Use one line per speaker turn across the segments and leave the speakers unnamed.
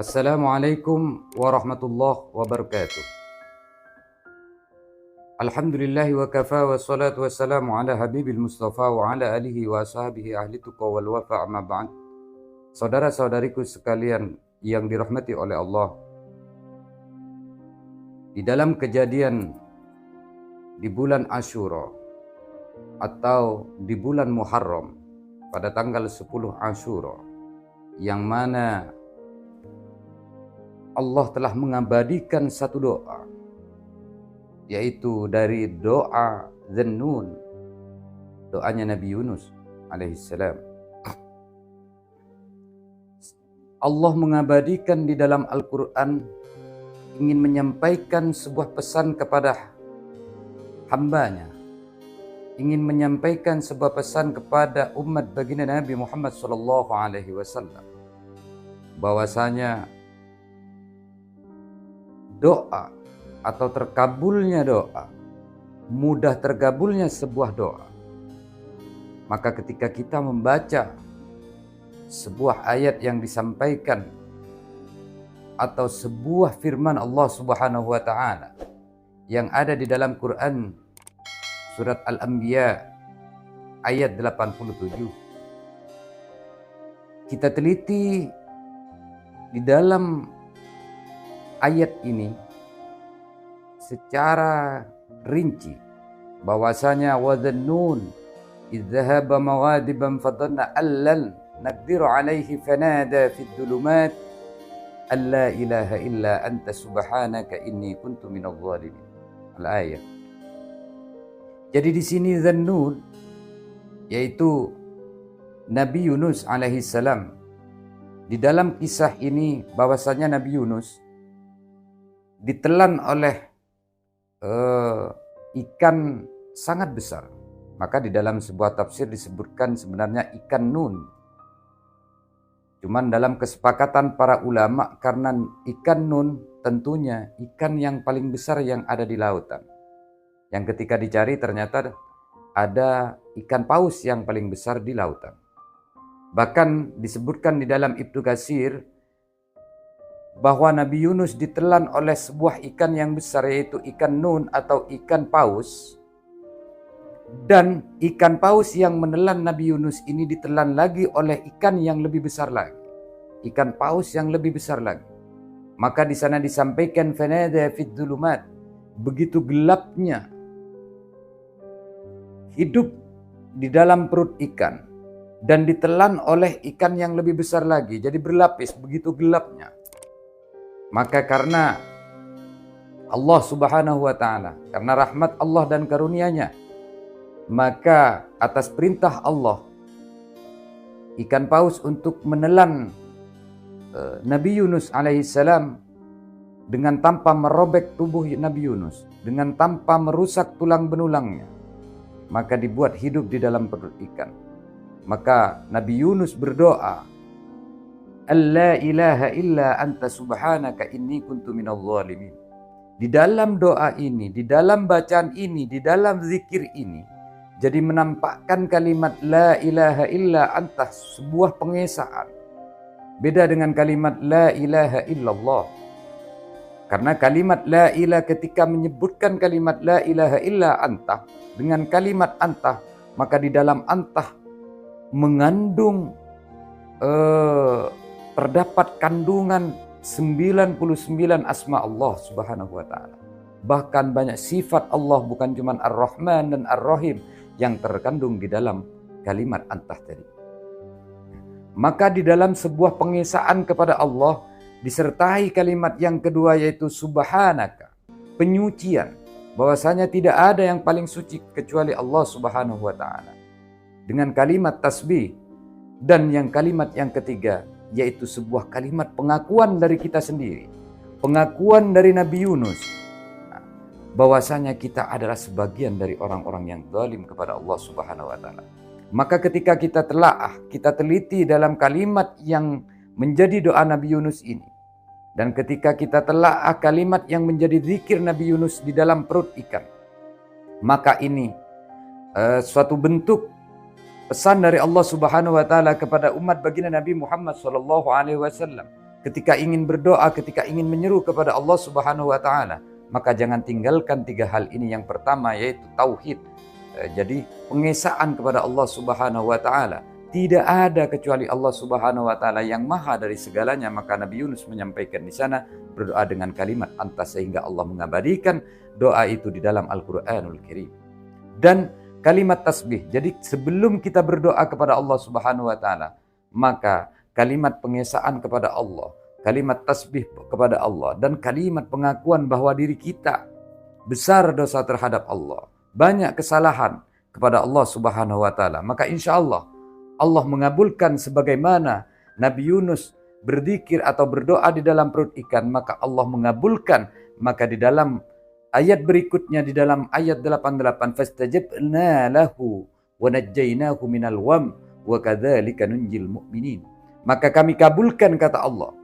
Assalamualaikum warahmatullahi wabarakatuh. Alhamdulillahi wa kafa wa salatu wassalamu ala habibil mustafa wa ala alihi wa ashabihi ahli tuqa wal wafa amma ba'd. Saudara-saudariku sekalian yang dirahmati oleh Allah, di dalam kejadian di bulan Asyura atau di bulan Muharram pada tanggal 10 Asyura, yang mana Allah telah mengabadikan satu doa, yaitu dari doa Dzannun, doanya Nabi Yunus alaihissalam. Allah mengabadikan di dalam Al-Quran, ingin menyampaikan sebuah pesan kepada hambanya, ingin menyampaikan sebuah pesan kepada umat baginda Nabi Muhammad SAW, bahwasanya doa atau terkabulnya doa, mudah terkabulnya sebuah doa, maka ketika kita membaca sebuah ayat yang disampaikan atau sebuah firman Allah Subhanahu wa taala yang ada di dalam Quran surat Al-Anbiya ayat 87, kita teliti di dalam ayat ini secara rinci bahwasanya wa dzannun idh dhahaba maghadiban fadhanna allal naqdiru alaihi fanada fid dhulumat alla ilaha illa anta subhanaka inni kuntu minadh dhalimin. Al-ayat. Jadi di sini Dzannun yaitu Nabi Yunus alaihi salam. Di dalam kisah ini bahwasanya Nabi Yunus ditelan oleh ikan sangat besar. Maka di dalam sebuah tafsir disebutkan sebenarnya ikan nun. Cuman dalam kesepakatan para ulama, karena ikan nun tentunya ikan yang paling besar yang ada di lautan. Yang ketika dicari ternyata ada ikan paus yang paling besar di lautan. Bahkan disebutkan di dalam Ibnu Katsir bahwa Nabi Yunus ditelan oleh sebuah ikan yang besar, yaitu ikan nun atau ikan paus. Dan ikan paus yang menelan Nabi Yunus ini ditelan lagi oleh ikan yang lebih besar lagi. Ikan paus yang lebih besar lagi. Maka di sana disampaikan fanada fid dhulumat, begitu gelapnya hidup di dalam perut ikan dan ditelan oleh ikan yang lebih besar lagi. Jadi berlapis, begitu gelapnya. Maka karena Allah Subhanahu wa taala, karena rahmat Allah dan karunia-Nya, maka atas perintah Allah ikan paus untuk menelan Nabi Yunus alaihissalam dengan tanpa merobek tubuh Nabi Yunus, dengan tanpa merusak tulang benulangnya, maka dibuat hidup di dalam perut ikan. Maka Nabi Yunus berdoa, alla ilaha illa anta subhanaka inni kuntu minadh dhalimin. Di dalam doa ini, di dalam bacaan ini, di dalam zikir ini, jadi menampakkan kalimat la ilaha illa anta, sebuah pengesaan. Beda dengan kalimat la ilaha illallah. Karena kalimat la ilaha, ketika menyebutkan kalimat la ilaha illa anta dengan kalimat anta, maka di dalam anta mengandung terdapat kandungan 99 asma Allah Subhanahu wa taala. Bahkan banyak sifat Allah, bukan cuma Ar-Rahman dan Ar-Rahim yang terkandung di dalam kalimat antah tadi. Maka di dalam sebuah pengesaan kepada Allah disertai kalimat yang kedua, yaitu subhanaka, penyucian, bahwasanya tidak ada yang paling suci kecuali Allah Subhanahu wa taala. Dengan kalimat tasbih, dan yang kalimat yang ketiga yaitu sebuah kalimat pengakuan dari kita sendiri, pengakuan dari Nabi Yunus, bahwasanya kita adalah sebagian dari orang-orang yang zalim kepada Allah Subhanahu wa taala. Maka ketika kita telaah, kita teliti dalam kalimat yang menjadi doa Nabi Yunus ini, dan ketika kita telaah kalimat yang menjadi zikir Nabi Yunus di dalam perut ikan, maka ini suatu bentuk pesan dari Allah Subhanahu wa taala kepada umat baginda Nabi Muhammad sallallahu alaihi wasallam, ketika ingin berdoa, ketika ingin menyeru kepada Allah Subhanahu wa taala, maka jangan tinggalkan 3 hal ini. Yang pertama yaitu tauhid. Jadi pengesaan kepada Allah Subhanahu wa taala. Tidak ada kecuali Allah Subhanahu wa taala yang maha dari segalanya. Maka Nabi Yunus menyampaikan di sana berdoa dengan kalimat anta, sehingga Allah mengabadikan doa itu di dalam Al-Qur'anul Karim. Dan kalimat tasbih. Jadi sebelum kita berdoa kepada Allah Subhanahu wa taala, maka kalimat pengesaan kepada Allah, kalimat tasbih kepada Allah, dan kalimat pengakuan bahwa diri kita besar dosa terhadap Allah, banyak kesalahan kepada Allah Subhanahu wa taala, maka insya Allah Allah mengabulkan sebagaimana Nabi Yunus berzikir atau berdoa di dalam perut ikan, maka Allah mengabulkan. Maka di dalam ayat berikutnya, di dalam ayat 88, fastajabna lahu wa najjaynahu minal wam wa kadzalika nunjil mu'minin. Maka kami kabulkan, kata Allah.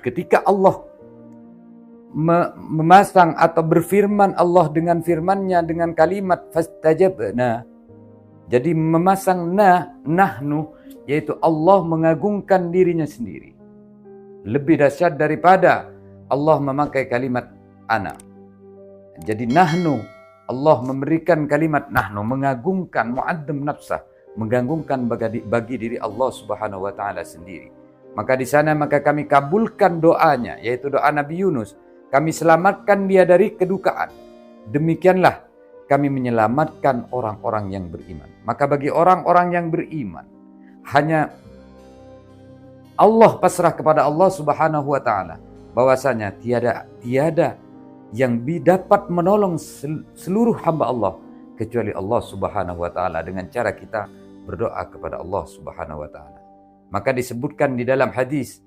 Ketika Allah memasang atau berfirman, Allah dengan firman-Nya dengan kalimat fastajabna. Jadi memasang nahnu, yaitu Allah mengagungkan dirinya sendiri. Lebih dahsyat daripada Allah memakai kalimat ana. Jadi nahnu, Allah memberikan kalimat nahnu, mengagungkan, mu'addam nafsah, mengagungkan bagi diri Allah Subhanahu wa taala sendiri. Maka di sana maka kami kabulkan doanya, yaitu doa Nabi Yunus. Kami selamatkan dia dari kedukaan. Demikianlah kami menyelamatkan orang-orang yang beriman. Maka bagi orang-orang yang beriman, hanya Allah pasrah kepada Allah Subhanahu wa taala, bahwasanya tiada yang dapat menolong seluruh hamba Allah kecuali Allah Subhanahu wa taala, dengan cara kita berdoa kepada Allah Subhanahu wa taala. Maka disebutkan di dalam hadis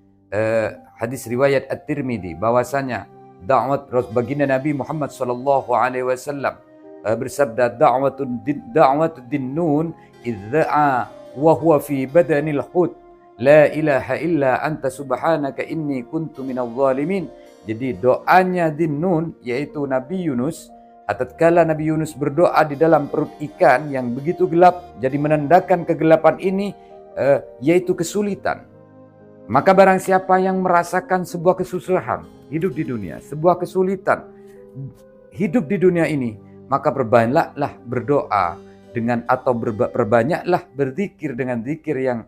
riwayat At-Tirmidzi, bahwasanya da'wat baginda Nabi Muhammad sallallahu alaihi wasallam bersabda, da'watud dinnun idza'a wa huwa fi badanil hut la ilaha illa anta subhanaka inni kuntu minadh dhalimin. Jadi doanya Dinnun, yaitu Nabi Yunus, tatkala Nabi Yunus berdoa di dalam perut ikan yang begitu gelap, jadi menandakan kegelapan ini yaitu kesulitan. Maka barang siapa yang merasakan sebuah kesusahan hidup di dunia, sebuah kesulitan hidup di dunia ini, maka perbanyaklah berdoa dengan atau perbanyaklah berzikir dengan zikir yang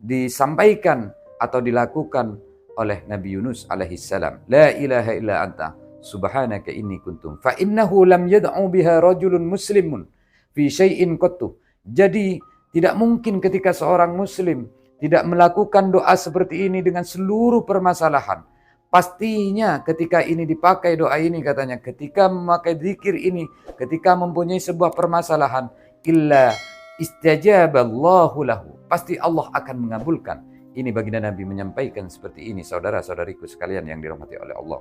disampaikan atau dilakukan oleh Nabi Yunus alaihissalam. La ilaha illa anta subhanaka inni kuntum. Fa innahu lam yad'u biha rajulun muslimun fi syai'in qattu. Jadi tidak mungkin ketika seorang muslim tidak melakukan doa seperti ini dengan seluruh permasalahan. Pastinya ketika ini dipakai doa ini, katanya ketika memakai zikir ini, ketika mempunyai sebuah permasalahan, illa istajaballahu lahu, pasti Allah akan mengabulkan. Ini baginda Nabi menyampaikan seperti ini, saudara-saudariku sekalian yang dirahmati oleh Allah.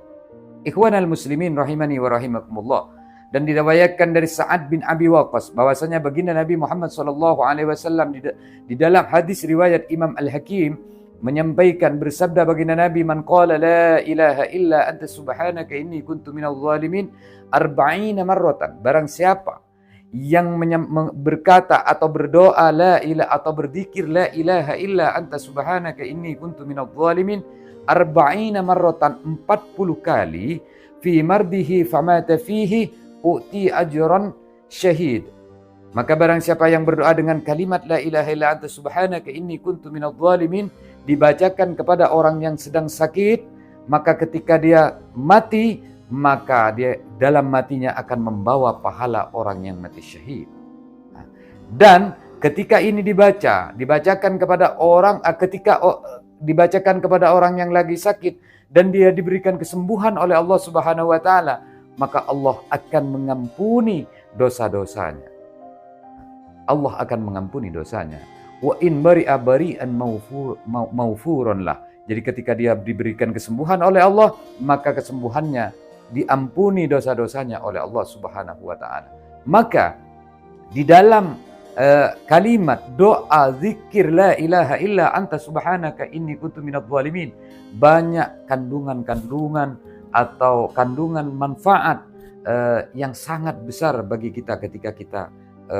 Ikhwanal muslimin rahimani wa rahimakumullah. Dan diriwayatkan dari Sa'ad bin Abi Waqqas bahwasanya baginda Nabi Muhammad sallallahu alaihi wasallam di dalam hadis riwayat Imam Al-Hakim menyampaikan, bersabda baginda Nabi, man qala la ilaha illa anta subhanaka inni kuntu minadh dhalimin 40 marratan. Barang siapa yang berkata atau berdoa la ilaha atau berzikir la ilaha illa anta subhanaka inni kuntu minadh dhalimin 40 marratan, 40 kali, fi mardihi famata fihi u'ti ajran syahid. Maka barang siapa yang berdoa dengan kalimat la ilaha illa anta subhanaka inni kuntu minadh dhalimin, dibacakan kepada orang yang sedang sakit, maka ketika dia mati, maka dia dalam matinya akan membawa pahala orang yang mati syahid. Dan ketika ini dibacakan kepada orang, dibacakan kepada orang yang lagi sakit dan dia diberikan kesembuhan oleh Allah Subhanahu wa taala, maka Allah akan mengampuni dosa-dosanya. Allah akan mengampuni dosanya. Wa in bari'a bari'an maufuron lah. Jadi ketika dia diberikan kesembuhan oleh Allah, maka kesembuhannya diampuni dosa-dosanya oleh Allah Subhanahu wa taala. Maka di dalam kalimat doa zikir la ilaha illa anta subhanaka inni kuntu minadh dhalimin, banyak kandungan-kandungan atau kandungan manfaat yang sangat besar bagi kita ketika kita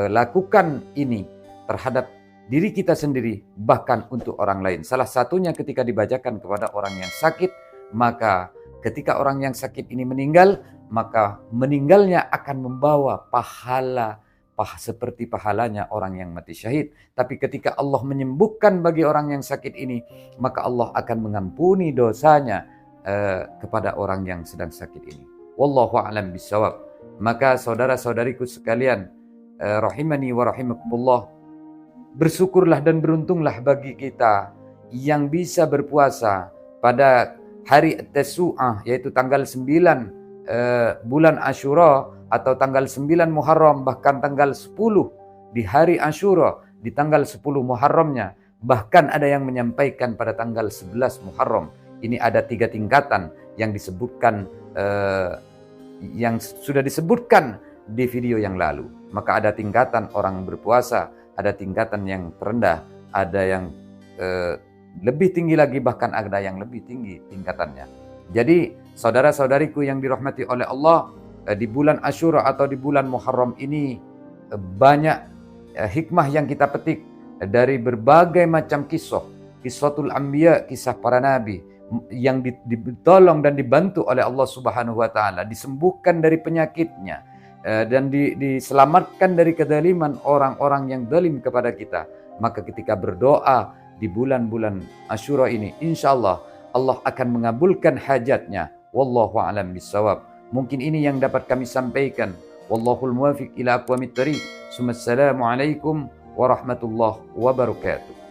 lakukan ini terhadap diri kita sendiri, bahkan untuk orang lain. Salah satunya ketika dibacakan kepada orang yang sakit, maka ketika orang yang sakit ini meninggal, maka meninggalnya akan membawa pahala seperti pahalanya orang yang mati syahid. Tapi ketika Allah menyembuhkan bagi orang yang sakit ini, maka Allah akan mengampuni dosanya kepada orang yang sedang sakit ini. Wallahu a'lam bishawab. Maka saudara-saudariku sekalian, rahimani wa rahimakumullah, bersyukurlah dan beruntunglah bagi kita yang bisa berpuasa pada hari Tasu'ah, yaitu tanggal 9 bulan Asyura, atau tanggal 9 Muharram, bahkan tanggal 10 di hari Asyura, di tanggal 10 Muharramnya, bahkan ada yang menyampaikan pada tanggal 11 Muharram. Ini ada 3 tingkatan yang disebutkan, yang sudah disebutkan di video yang lalu. Maka ada tingkatan orang berpuasa, ada tingkatan yang terendah, ada yang lebih tinggi lagi, bahkan ada yang lebih tinggi tingkatannya. Jadi saudara-saudariku yang dirahmati oleh Allah, di bulan Asyura atau di bulan Muharram ini banyak hikmah yang kita petik dari berbagai macam kisahul anbiya, kisah para nabi yang ditolong dan dibantu oleh Allah Subhanahu wa taala, disembuhkan dari penyakitnya dan diselamatkan dari kedaliman orang-orang yang zalim kepada kita. Maka ketika berdoa di bulan-bulan Asyura ini, insyaallah Allah akan mengabulkan hajatnya. Wallahu a'lam bishawab. Mungkin ini yang dapat kami sampaikan. Wallahul muwafiq ila aqwamit thariq. Assalamualaikum warahmatullahi wabarakatuh.